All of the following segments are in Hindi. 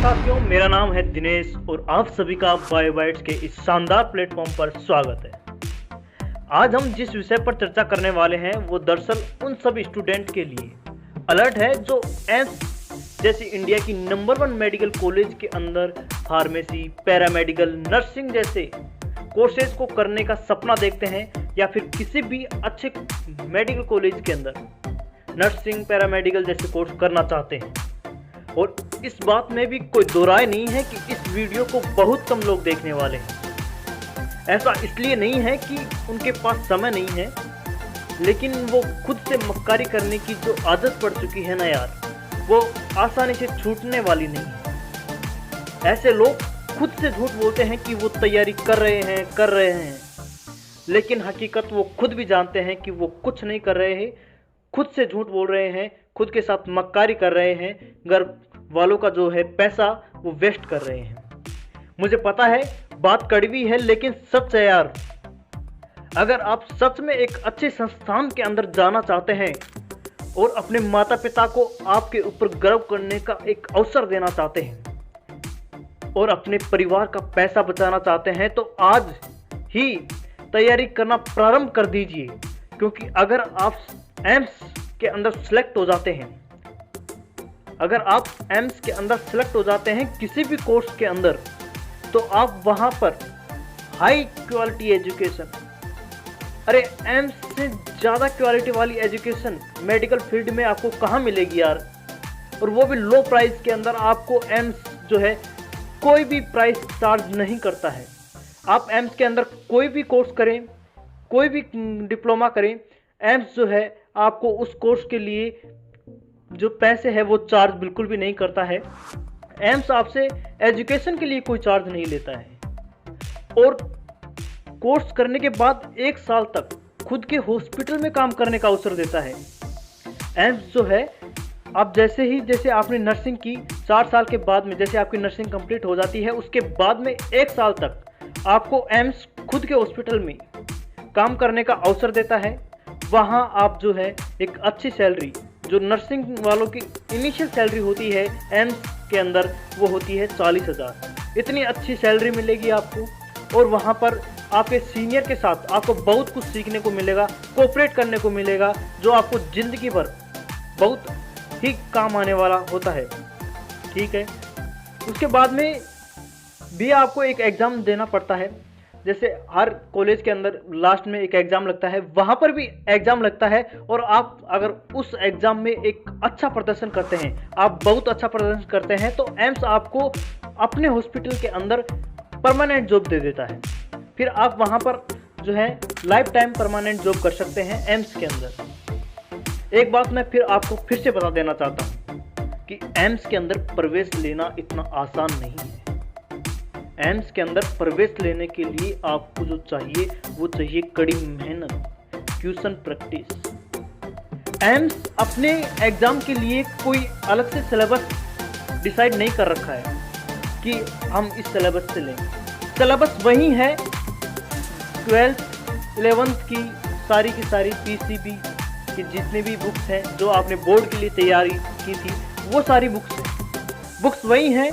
साथियों, मेरा नाम है दिनेश और आप सभी का बायोबाइट्स के इस शानदार प्लेटफॉर्म पर स्वागत है। आज हम जिस विषय पर चर्चा करने वाले हैं वो दरअसल उन सब स्टूडेंट के लिए अलर्ट है जो एम्स जैसी इंडिया की नंबर 1 मेडिकल कॉलेज के अंदर फार्मेसी, पैरामेडिकल, नर्सिंग जैसे कोर्सेज को करने का सपना देखते हैं या फिर किसी भी अच्छे मेडिकल कॉलेज के अंदर नर्सिंग, पैरामेडिकल जैसे कोर्स करना चाहते हैं। और इस बात में भी कोई दो राय नहीं है कि इस वीडियो को बहुत कम लोग देखने वाले हैं। ऐसा इसलिए नहीं है कि उनके पास समय नहीं है, लेकिन वो खुद से मक्कारी करने की जो आदत पड़ चुकी है ना यार, वो आसानी से छूटने वाली नहीं है। ऐसे लोग खुद से झूठ बोलते हैं कि वो तैयारी कर रहे हैं, लेकिन हकीकत वो खुद भी जानते हैं कि वो कुछ नहीं कर रहे हैं, खुद से झूठ बोल रहे हैं, खुद के साथ मक्कारी कर रहे हैं, घर वालों का जो है पैसा वो वेस्ट कर रहे हैं। मुझे पता है बात कड़वी है, लेकिन सच है यार। अगर आप सच में एक अच्छे संस्थान के अंदर जाना चाहते हैं और अपने माता पिता को आपके ऊपर गर्व करने का एक अवसर देना चाहते हैं और अपने परिवार का पैसा बचाना चाहते हैं, तो आज ही तैयारी करना प्रारंभ कर दीजिए। क्योंकि अगर आप एम्स के अंदर सेलेक्ट हो जाते हैं, अगर आप एम्स के अंदर सेलेक्ट हो जाते हैं किसी भी कोर्स के अंदर, तो आप वहां पर हाई क्वालिटी एजुकेशन, अरे एम्स से ज़्यादा क्वालिटी वाली एजुकेशन मेडिकल फील्ड में आपको कहाँ मिलेगी यार। और वो भी लो प्राइस के अंदर। आपको एम्स जो है कोई भी प्राइस चार्ज नहीं करता है। आप एम्स के अंदर कोई भी कोर्स करें, कोई भी डिप्लोमा करें, एम्स जो है आपको उस कोर्स के लिए जो पैसे है वो चार्ज बिल्कुल भी नहीं करता है। एम्स आपसे एजुकेशन के लिए कोई चार्ज नहीं लेता है और कोर्स करने के बाद 1 साल तक खुद के हॉस्पिटल में काम करने का अवसर देता है। एम्स जो है आप जैसे आपने नर्सिंग की, 4 साल के बाद में जैसे आपकी नर्सिंग कंप्लीट हो जाती है, उसके बाद में 1 साल तक आपको एम्स खुद के हॉस्पिटल में काम करने का अवसर देता है। वहाँ आप जो है एक अच्छी सैलरी, जो नर्सिंग वालों की इनिशियल सैलरी होती है एम्स के अंदर, वो होती है 40,000। इतनी अच्छी सैलरी मिलेगी आपको और वहाँ पर आपके सीनियर के साथ आपको बहुत कुछ सीखने को मिलेगा, कोऑपरेट करने को मिलेगा, जो आपको ज़िंदगी भर बहुत ही काम आने वाला होता है। ठीक है, उसके बाद में भी आपको एक एग्ज़ाम देना पड़ता है। जैसे हर कॉलेज के अंदर लास्ट में एक एग्ज़ाम लगता है, वहाँ पर भी एग्ज़ाम लगता है। और आप अगर उस एग्ज़ाम में एक अच्छा प्रदर्शन करते हैं, आप बहुत अच्छा प्रदर्शन करते हैं, तो एम्स आपको अपने हॉस्पिटल के अंदर परमानेंट जॉब दे देता है। फिर आप वहाँ पर जो है लाइफ टाइम परमानेंट जॉब कर सकते हैं एम्स के अंदर। एक बात मैं आपको फिर से बता देना चाहता हूँ कि एम्स के अंदर प्रवेश लेना इतना आसान नहीं है। एम्स के अंदर प्रवेश लेने के लिए आपको जो चाहिए वो चाहिए कड़ी मेहनत, ट्यूशन प्रैक्टिस। एम्स अपने एग्ज़ाम के लिए कोई अलग से सिलेबस डिसाइड नहीं कर रखा है कि हम इस सिलेबस से लें। सिलेबस वही है 12th 11th की सारी पीसीबी की जितनी भी बुक्स हैं जो आपने बोर्ड के लिए तैयारी की थी, वो सारी बुक्स वही हैं।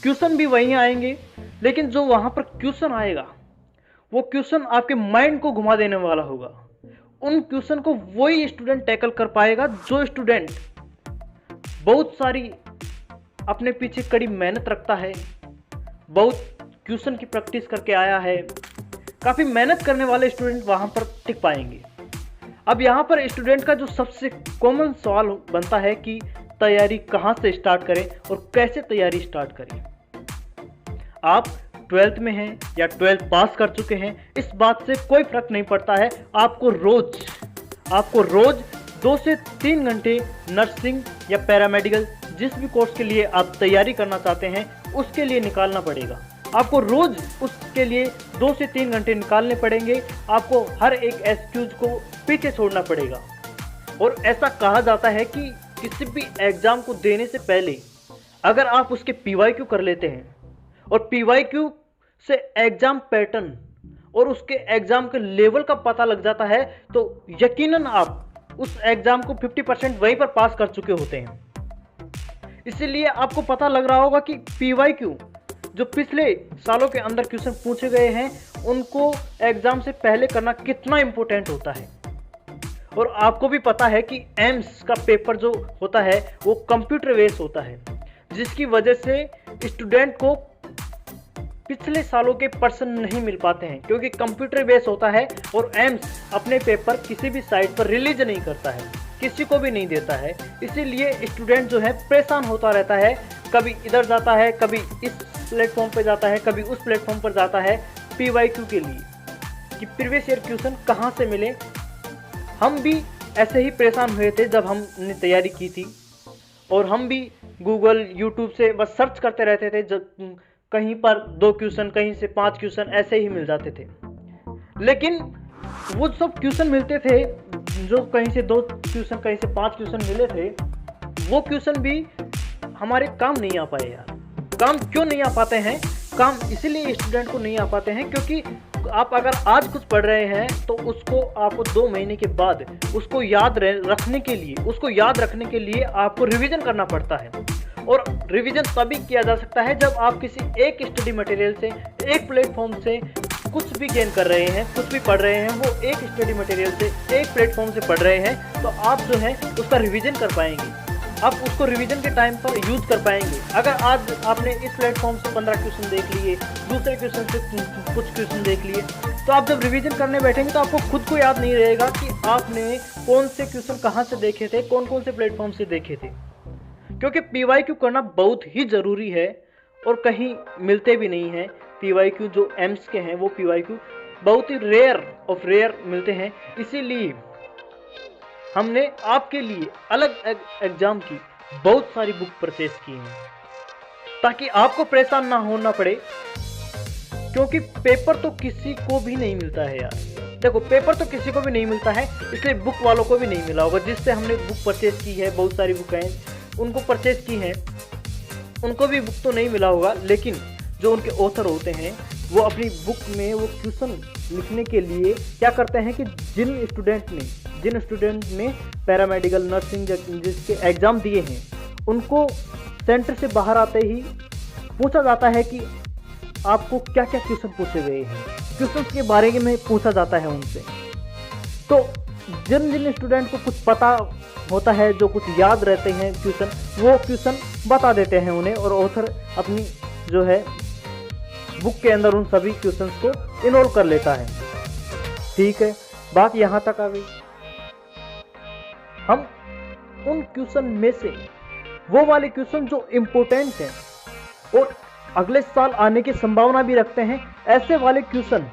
क्वेश्चन भी वही आएंगे, लेकिन जो वहाँ पर क्वेश्चन आएगा वो क्वेश्चन आपके माइंड को घुमा देने वाला होगा। उन क्वेश्चन को वही स्टूडेंट टैकल कर पाएगा जो स्टूडेंट बहुत सारी अपने पीछे कड़ी मेहनत रखता है, बहुत क्वेश्चन की प्रैक्टिस करके आया है। काफ़ी मेहनत करने वाले स्टूडेंट वहाँ पर टिक पाएंगे। अब यहाँ पर स्टूडेंट का जो सबसे कॉमन सवाल बनता है कि तैयारी कहाँ से स्टार्ट करें और कैसे तैयारी स्टार्ट करें। आप 12th में हैं या 12th पास कर चुके हैं, इस बात से कोई फर्क नहीं पड़ता है। आपको रोज 2 से 3 घंटे नर्सिंग या पैरामेडिकल जिस भी कोर्स के लिए आप तैयारी करना चाहते हैं उसके लिए निकालना पड़ेगा। आपको रोज उसके लिए 2 से 3 घंटे निकालने पड़ेंगे। आपको हर एक एक्सक्यूज को पीछे छोड़ना पड़ेगा। और ऐसा कहा जाता है कि किसी भी एग्जाम को देने से पहले अगर आप उसके PYQ कर लेते हैं और PYQ से एग्जाम पैटर्न और उसके एग्जाम के लेवल का पता लग जाता है, तो यकीनन आप उस एग्जाम को 50% वहीं पर पास कर चुके होते हैं। इसीलिए आपको पता लग रहा होगा कि PYQ जो पिछले सालों के अंदर क्वेश्चन पूछे गए हैं उनको एग्जाम से पहले करना कितना इम्पोर्टेंट होता है। और आपको भी पता है कि एम्स का पेपर जो होता है वो कंप्यूटर बेस्ड होता है, जिसकी वजह से स्टूडेंट को पिछले सालों के पर्सन नहीं मिल पाते हैं, क्योंकि कंप्यूटर बेस्ड होता है और एम्स अपने पेपर किसी भी साइट पर रिलीज नहीं करता है, किसी को भी नहीं देता है। इसीलिए स्टूडेंट जो है परेशान होता रहता है, कभी इधर जाता है, कभी इस प्लेटफॉर्म पर जाता है, कभी उस प्लेटफॉर्म पर जाता है PYQ के लिए कि प्रीवियस ईयर क्वेश्चन कहाँ से मिले। हम भी ऐसे ही परेशान हुए थे जब हमने तैयारी की थी, और हम भी गूगल यूट्यूब से बस सर्च करते रहते थे, जब कहीं पर 2 क्वेश्चन, कहीं से 5 क्वेश्चन ऐसे ही मिल जाते थे। लेकिन वो सब क्वेश्चन मिलते थे जो कहीं से 2 क्वेश्चन, कहीं से 5 क्वेश्चन मिले थे, वो क्वेश्चन भी हमारे काम नहीं आ पाए यार। काम क्यों नहीं आ पाते हैं? काम इसलिए स्टूडेंट को नहीं आ पाते हैं क्योंकि आप अगर आज कुछ पढ़ रहे हैं तो उसको आपको 2 महीने के बाद उसको याद रखने के लिए आपको रिवीजन करना पड़ता है। और रिवीजन तभी किया जा सकता है जब आप किसी एक स्टडी मटेरियल से, एक प्लेटफॉर्म से कुछ भी गेन कर रहे हैं, कुछ भी पढ़ रहे हैं, वो एक स्टडी मटेरियल से, एक प्लेटफॉर्म से पढ़ रहे हैं, तो आप जो है उसका रिवीजन कर पाएंगे, आप उसको रिवीजन के टाइम पर यूज कर पाएंगे। अगर आज आपने इस प्लेटफॉर्म से 15 क्वेश्चन देख लिए, दूसरे क्वेश्चन से कुछ क्वेश्चन देख लिए, तो आप जब रिवीजन करने बैठेंगे तो आपको खुद को याद नहीं रहेगा कि आपने कौन से क्वेश्चन कहाँ से देखे थे, कौन कौन से प्लेटफॉर्म से देखे थे। क्योंकि PYQ करना बहुत ही ज़रूरी है और कहीं मिलते भी नहीं हैं। PYQ जो एम्स के हैं वो PYQ बहुत ही रेयर मिलते हैं। इसीलिए हमने आपके लिए अलग एग्जाम की बहुत सारी बुक परचेज की हैं ताकि आपको परेशान ना होना पड़े, क्योंकि पेपर तो किसी को भी नहीं मिलता है यार। देखो, पेपर तो किसी को भी नहीं मिलता है, इसलिए बुक वालों को भी नहीं मिला होगा। जिससे हमने बुक परचेज की है, बहुत सारी बुक हैं उनको परचेज की हैं, उनको भी बुक तो नहीं मिला होगा। लेकिन जो उनके ऑथर होते हैं वो अपनी बुक में वो क्वेश्चन लिखने के लिए क्या करते हैं कि जिन स्टूडेंट ने पैरामेडिकल, नर्सिंग जिसके एग्ज़ाम दिए हैं, उनको सेंटर से बाहर आते ही पूछा जाता है कि आपको क्या क्या क्वेश्चन पूछे गए हैं, क्वेश्चन के बारे में पूछा जाता है उनसे। तो जिन स्टूडेंट को कुछ पता होता है, जो कुछ याद रहते हैं क्वेश्चन, वो क्वेश्चन बता देते हैं उन्हें, और ऑथर अपनी जो है बुक के अंदर उन सभी क्वेश्चंस को इन्वॉल्व कर लेता है। ठीक है, बात यहाँ तक आ गई। हम उन क्वेश्चन में से वो वाले क्वेश्चन जो इम्पोर्टेंट हैं और अगले साल आने की संभावना भी रखते हैं, ऐसे वाले क्वेश्चन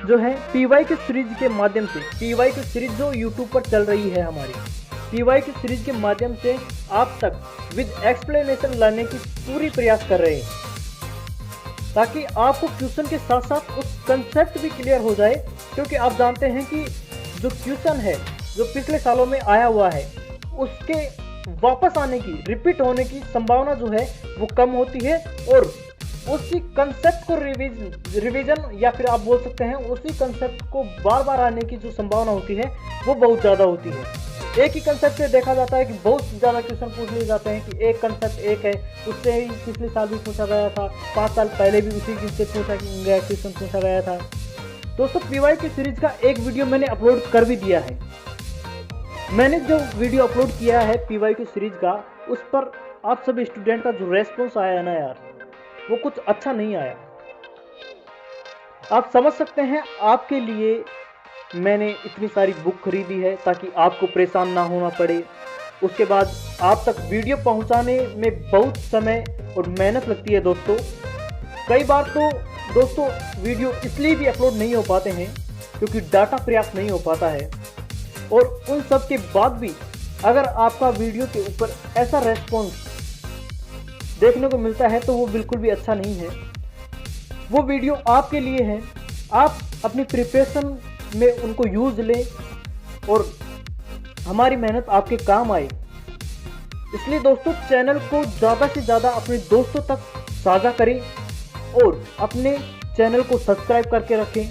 जो है PYQ सीरीज के माध्यम से, PYQ सीरीज जो यूट्यूब पर चल रही है हमारी, PYQ सीरीज के माध्यम से आप तक विद एक्सप्लेनेशन लाने की पूरी प्रयास कर रहे हैं, ताकि आपको क्वेश्चन के साथ साथ उस कंसेप्ट भी क्लियर हो जाए। क्योंकि आप जानते हैं कि जो क्वेश्चन है जो पिछले सालों में आया हुआ है, उसके वापस आने की, रिपीट होने की संभावना जो है वो कम होती है, और उसी कंसेप्ट को रिवीजन या फिर आप बोल सकते हैं उसी कंसेप्ट को बार बार आने की जो संभावना होती है वो बहुत ज़्यादा होती है। एक ही कंसेप्ट से देखा जाता है कि बहुत ज़्यादा क्वेश्चन पूछ लिए जाते हैं कि एक कंसेप्ट एक है, उससे ही पिछले साल भी पूछा गया था, 5 साल पहले भी उसी से पूछा गया क्वेश्चन पूछा गया था। दोस्तों, PYQ सीरीज का एक वीडियो मैंने अपलोड कर भी दिया है। मैंने जो वीडियो अपलोड किया है PYQ सीरीज का, उस पर आप सभी स्टूडेंट का जो रेस्पॉन्स आया है ना यार, वो कुछ अच्छा नहीं आया। आप समझ सकते हैं आपके लिए मैंने इतनी सारी बुक खरीदी है ताकि आपको परेशान ना होना पड़े। उसके बाद आप तक वीडियो पहुंचाने में बहुत समय और मेहनत लगती है दोस्तों। कई बार तो दोस्तों वीडियो इसलिए भी अपलोड नहीं हो पाते हैं क्योंकि डाटा पर्याप्त नहीं हो पाता है, और उन सब के बाद भी अगर आपका वीडियो के ऊपर ऐसा रेस्पॉन्स देखने को मिलता है तो वो बिल्कुल भी अच्छा नहीं है। वो वीडियो आपके लिए है, आप अपनी प्रिपरेशन में उनको यूज लें और हमारी मेहनत आपके काम आए। इसलिए दोस्तों, चैनल को ज़्यादा से ज़्यादा अपने दोस्तों तक साझा करें और अपने चैनल को सब्सक्राइब करके रखें,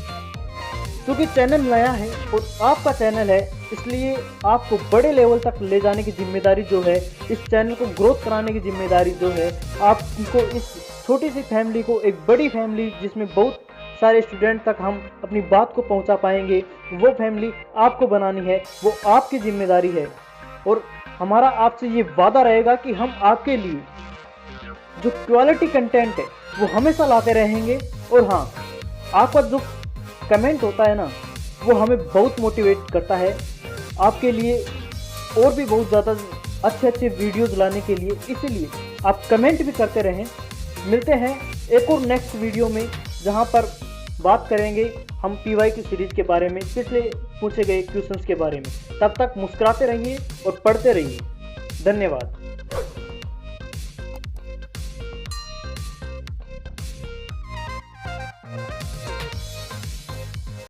क्योंकि चैनल नया है और आपका चैनल है, इसलिए आपको बड़े लेवल तक ले जाने की जिम्मेदारी जो है, इस चैनल को ग्रोथ कराने की जिम्मेदारी जो है, आपको इस छोटी सी फैमिली को एक बड़ी फैमिली जिसमें बहुत सारे स्टूडेंट तक हम अपनी बात को पहुंचा पाएंगे, वो फैमिली आपको बनानी है, वो आपकी जिम्मेदारी है। और हमारा आपसे ये वादा रहेगा कि हम आपके लिए जो क्वालिटी कंटेंट है वो हमेशा लाते रहेंगे। और हाँ, आपका जो कमेंट होता है ना, वो हमें बहुत मोटिवेट करता है आपके लिए और भी बहुत ज़्यादा अच्छे वीडियोज़ लाने के लिए, इसीलिए आप कमेंट भी करते रहें। मिलते हैं एक और नेक्स्ट वीडियो में, जहां पर बात करेंगे हम PYQ सीरीज के बारे में, पिछले पूछे गए क्वेश्चंस के बारे में। तब तक मुस्कुराते रहिए और पढ़ते रहिए। धन्यवाद।